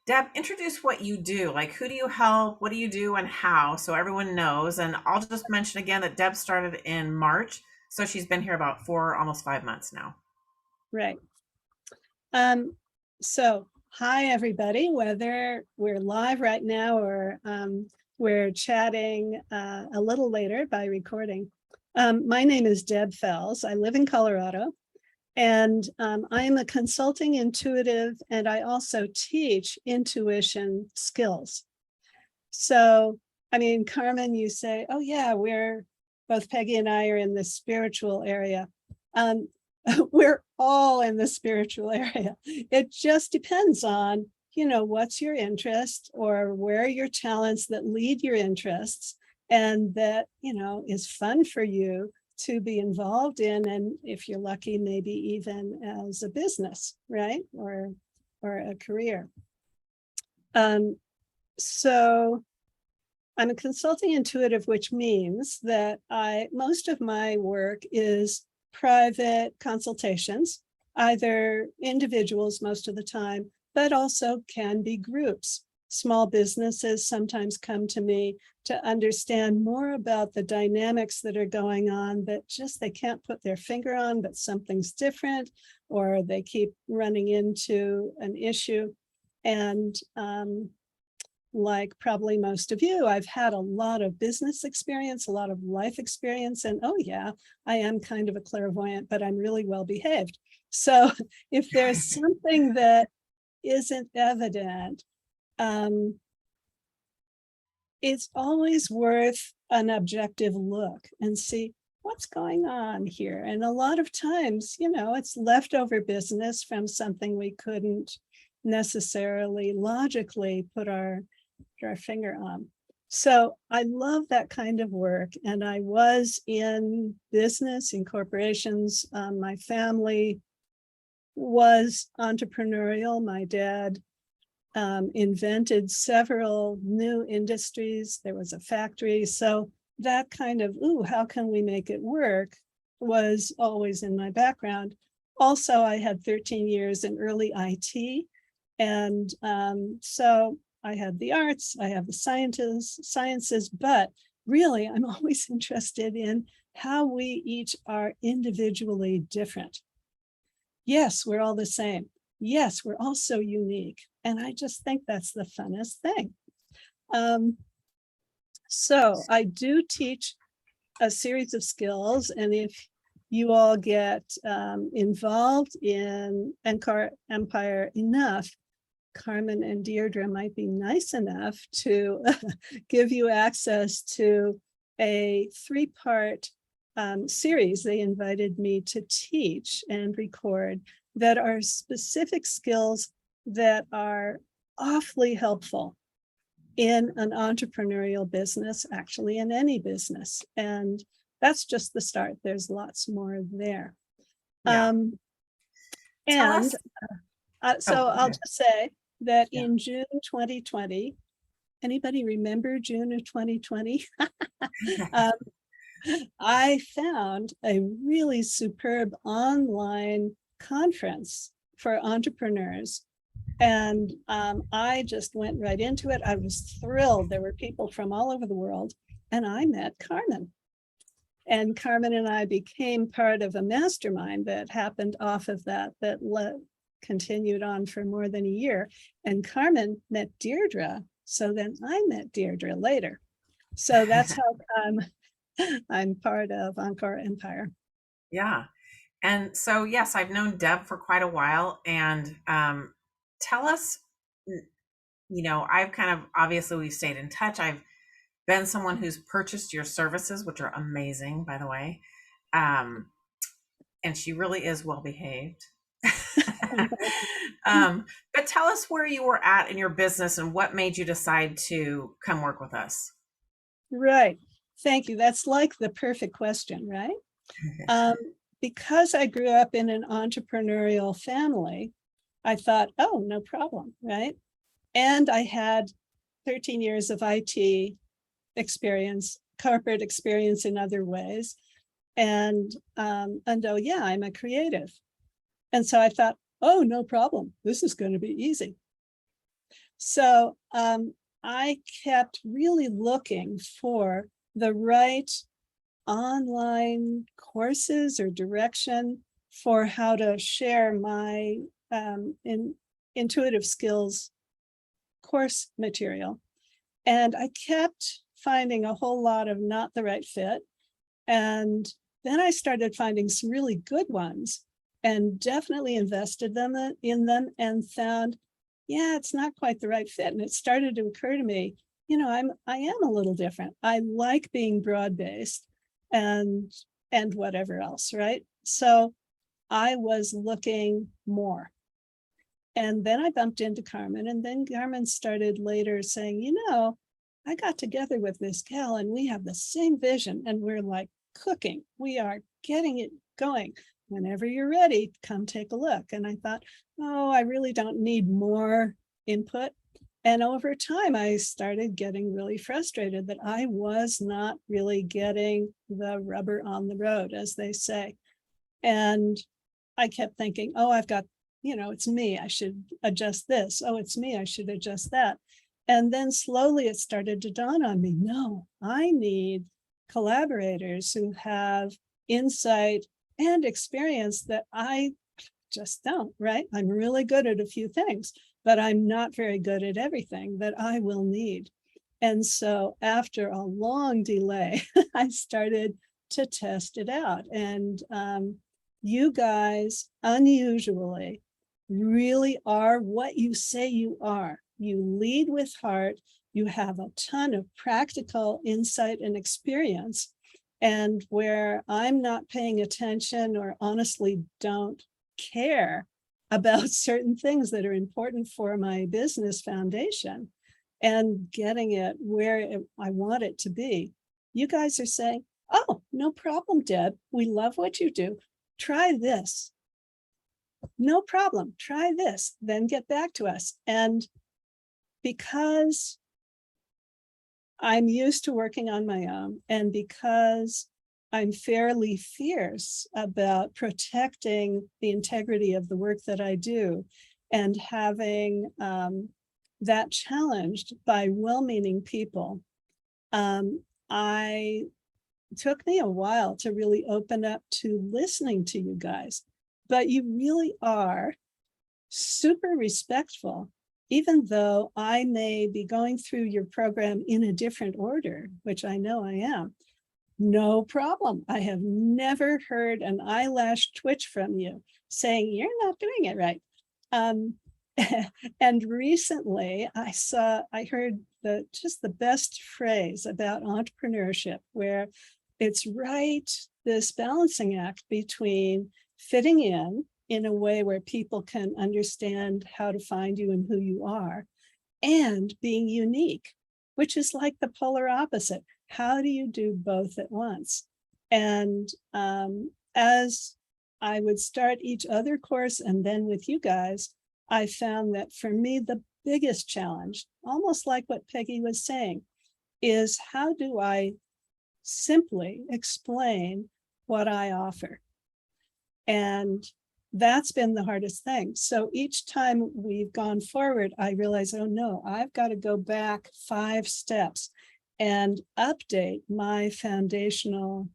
Deb, introduce what you do. Like, who do you help? What do you do and how? So everyone knows. And I'll just mention again that Deb started in March. So she's been here about almost 5 months now. Right. So hi, everybody, whether we're live right now or we're chatting a little later by recording. My name is Deb Fels. I live in Colorado, and I am a consulting intuitive, and I also teach intuition skills. So, I mean, Carmen, you say, oh yeah, both Peggy and I are in the spiritual area. We're all in the spiritual area. It just depends on, what's your interest or where are your talents that lead your interests and that, is fun for you to be involved in. And if you're lucky, maybe even as a business, right? Or a career. So I'm a consulting intuitive, which means that most of my work is private consultations, either individuals most of the time, but also can be groups. Small businesses sometimes come to me to understand more about the dynamics that are going on that just they can't put their finger on, but something's different, or they keep running into an issue. And like probably most of you, I've had a lot of business experience, a lot of life experience, and oh yeah, I am kind of a clairvoyant, but I'm really well behaved. So if there's something that isn't evident, it's always worth an objective look and see what's going on here. And a lot of times, it's leftover business from something we couldn't necessarily logically put our finger on. So I love that kind of work. And I was in business, in corporations. My family was entrepreneurial. My dad invented several new industries. There was a factory. So that kind of, how can we make it work, was always in my background. Also, I had 13 years in early IT. And so I had the arts, I have the sciences, but really I'm always interested in how we each are individually different. Yes, we're all the same. Yes, we're all so unique. And I just think that's the funnest thing. So I do teach a series of skills, and if you all get involved in Empire enough, Carmen and Deirdre might be nice enough to give you access to a 3-part series they invited me to teach and record that are specific skills that are awfully helpful in an entrepreneurial business, actually in any business. And that's just the start. There's lots more there. Yeah. And so I'll just say that in June 2020, anybody remember June of 2020? I found a really superb online conference for entrepreneurs. And I just went right into it. I was thrilled. There were people from all over the world. And I met Carmen. And Carmen and I became part of a mastermind that happened off of that continued on for more than a year. And Carmen met Deirdre. So then I met Deirdre later. So that's how I'm part of Encore Empire. Yeah. And so, yes, I've known Deb for quite a while. And tell us, I've kind of, obviously we've stayed in touch. I've been someone who's purchased your services, which are amazing, by the way. And she really is well behaved. But tell us where you were at in your business and what made you decide to come work with us. Right. Thank you. That's like the perfect question, right? Because I grew up in an entrepreneurial family, I thought, oh, no problem, right? And I had 13 years of IT experience, corporate experience in other ways. And oh yeah, I'm a creative. And so I thought, oh, no problem. This is going to be easy. So I kept really looking for the right online courses or direction for how to share my intuitive skills course material. And I kept finding a whole lot of not the right fit. And then I started finding some really good ones and definitely invested them in them and found, yeah, it's not quite the right fit. And it started to occur to me, I am a little different. I like being broad-based and whatever else, right? So I was looking more. And then I bumped into Carmen, and then Carmen started later saying, I got together with this gal and we have the same vision and we're like cooking. We are getting it going. Whenever you're ready, come take a look. And I thought, oh, I really don't need more input. And over time, I started getting really frustrated that I was not really getting the rubber on the road, as they say. And I kept thinking, oh, I've got, it's me. I should adjust this. Oh, it's me. I should adjust that. And then slowly it started to dawn on me, no, I need collaborators who have insight and experience that I just don't, right? I'm really good at a few things, but I'm not very good at everything that I will need. And so after a long delay, I started to test it out. And you guys, unusually, really are what you say you are. You lead with heart. You have a ton of practical insight and experience. And where I'm not paying attention or honestly don't care about certain things that are important for my business foundation and getting it where I want it to be, you guys are saying, oh, no problem, Deb. We love what you do. Try this. No problem. Try this. Then get back to us. And because I'm used to working on my own, and because I'm fairly fierce about protecting the integrity of the work that I do and having that challenged by well-meaning people, I took me a while to really open up to listening to you guys. But you really are super respectful, even though I may be going through your program in a different order, which I know I am. No problem. I have never heard an eyelash twitch from you saying you're not doing it right. And recently I heard just the best phrase about entrepreneurship, where it's right, this balancing act between fitting in a way where people can understand how to find you and who you are, and being unique, which is like the polar opposite. How do you do both at once? And as I would start each other course and then with you guys, I found that for me, the biggest challenge, almost like what Peggy was saying, is how do I simply explain what I offer? And that's been the hardest thing. So each time we've gone forward, I realize, oh no, I've got to go back 5 steps and update my foundational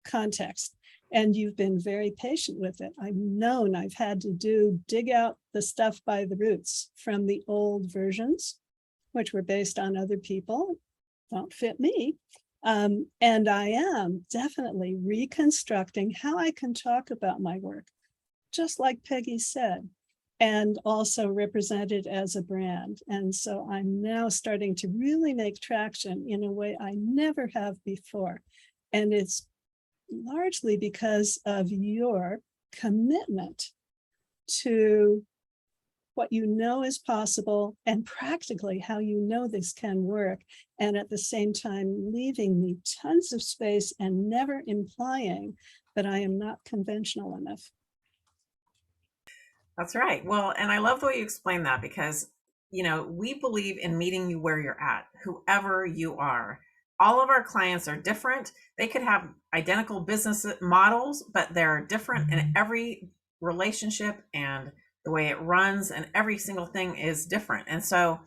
context. And you've been very patient with it. I've known I've had to dig out the stuff by the roots from the old versions, which were based on other people, don't fit me. And I am definitely reconstructing how I can talk about my work, just like Peggy said, and also represented as a brand. And so I'm now starting to really make traction in a way I never have before. And it's largely because of your commitment to what you know is possible and practically how you know this can work. And at the same time, leaving me tons of space and never implying that I am not conventional enough. That's right. Well, and I love the way you explain that because, we believe in meeting you where you're at, whoever you are. All of our clients are different. They could have identical business models, but they're different in every relationship, and the way it runs and every single thing is different. And so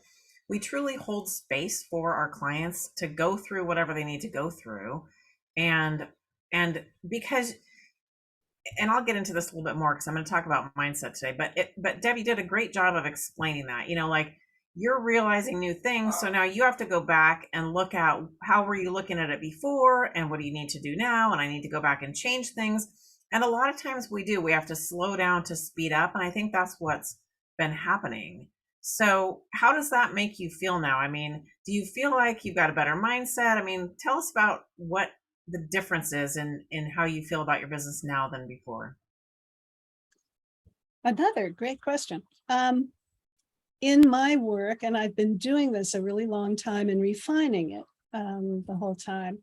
we truly hold space for our clients to go through whatever they need to go through. And and because and I'll get into this a little bit more because I'm going to talk about mindset today. But Debbie did a great job of explaining that. Like you're realizing new things, so now you have to go back and look at how were you looking at it before, and what do you need to do now, and I need to go back and change things. And a lot of times we do. We have to slow down to speed up, and I think that's what's been happening. So, how does that make you feel now? I mean, do you feel like you've got a better mindset? I mean, tell us about what the difference is in how you feel about your business now than before. Another great question. In my work, and I've been doing this a really long time and refining it the whole time.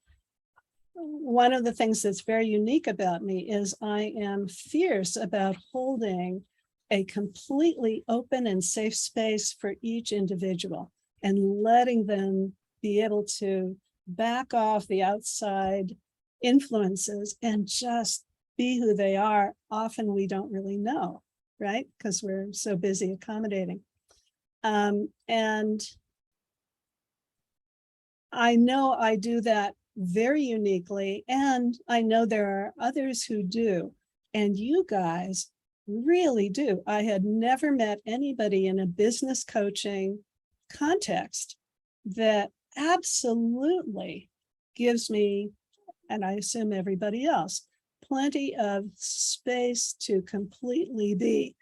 One of the things that's very unique about me is I am fierce about holding a completely open and safe space for each individual and letting them be able to back off the outside influences and just be who they are. Often we don't really know, right? Because we're so busy accommodating. And I know I do that very uniquely, and I know there are others who do, and you guys really do. I had never met anybody in a business coaching context that absolutely gives me, and I assume everybody else, plenty of space to completely be.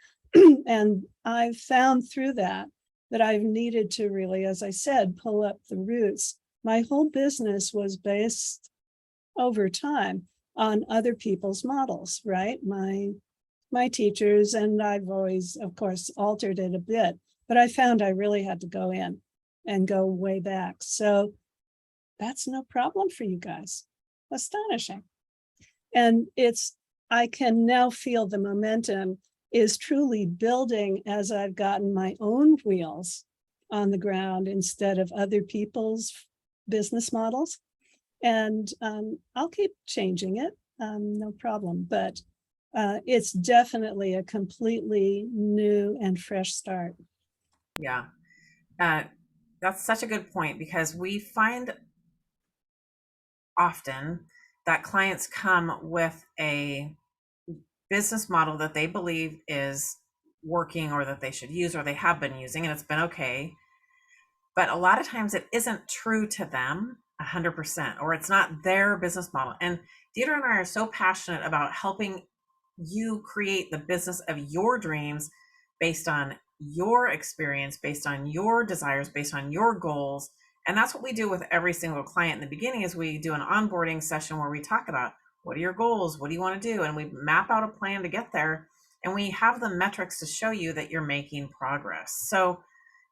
And I've found through that I've needed to really, as I said, pull up the roots. My whole business was based over time on other people's models, right? My teachers, and I've always, of course, altered it a bit, but I found I really had to go in and go way back. So that's no problem for you guys. Astonishing. And I can now feel the momentum is truly building as I've gotten my own wheels on the ground instead of other people's business models. And I'll keep changing it, no problem. But it's definitely a completely new and fresh start. Yeah. Uh, that's such a good point because we find often that clients come with a business model that they believe is working or that they should use or they have been using and it's been okay. But a lot of times it isn't true to them 100%, or it's not their business model. And Deidre and I are so passionate about helping you create the business of your dreams based on your experience, based on your desires, based on your goals. And that's what we do with every single client in the beginning is we do an onboarding session where we talk about what are your goals? What do you want to do? And we map out a plan to get there. And we have the metrics to show you that you're making progress. So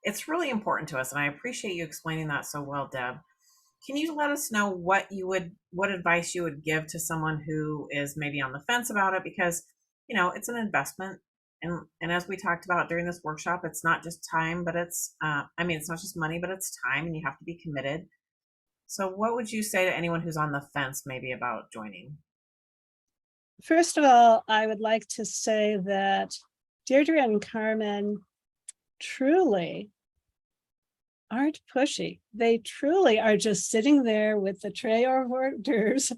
it's really important to us. And I appreciate you explaining that so well, Deb. Can you let us know what advice you would give to someone who is maybe on the fence about it? Because, it's an investment. And as we talked about during this workshop, it's not just time, but it's not just money, but it's time and you have to be committed. So what would you say to anyone who's on the fence maybe about joining? First of all, I would like to say that Deirdre and Carmen truly aren't pushy. They truly are just sitting there with the tray of hors d'oeuvres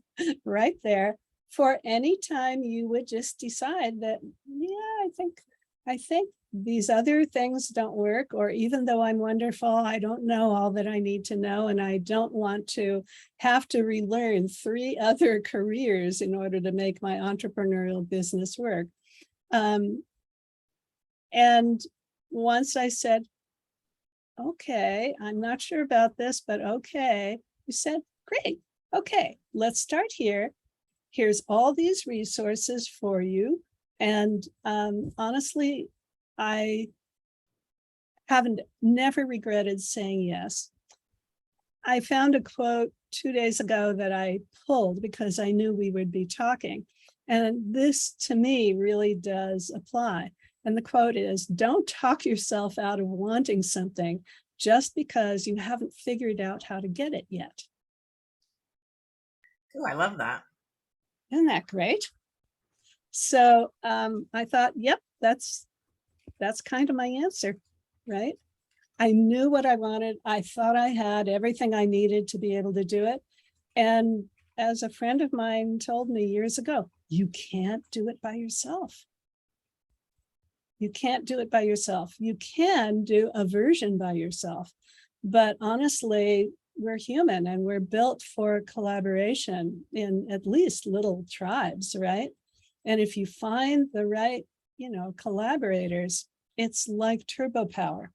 right there for any time you would just decide that, yeah, I think these other things don't work, or even though I'm wonderful, I don't know all that I need to know, and I don't want to have to relearn 3 other careers in order to make my entrepreneurial business work. And once I said, okay, I'm not sure about this, but okay. You said, great. Okay, let's start here. Here's all these resources for you. And honestly, I haven't never regretted saying yes. I found a quote 2 days ago that I pulled because I knew we would be talking. And this to me really does apply. And the quote is, don't talk yourself out of wanting something just because you haven't figured out how to get it yet. Oh, I love that. Isn't that great? So I thought, yep, that's kind of my answer, right? I knew what I wanted. I thought I had everything I needed to be able to do it. And as a friend of mine told me years ago, you can't do it by yourself. You can't do it by yourself. You can do a version by yourself. But honestly, we're human and we're built for collaboration in at least little tribes, right? And if you find the right, collaborators, it's like turbo power.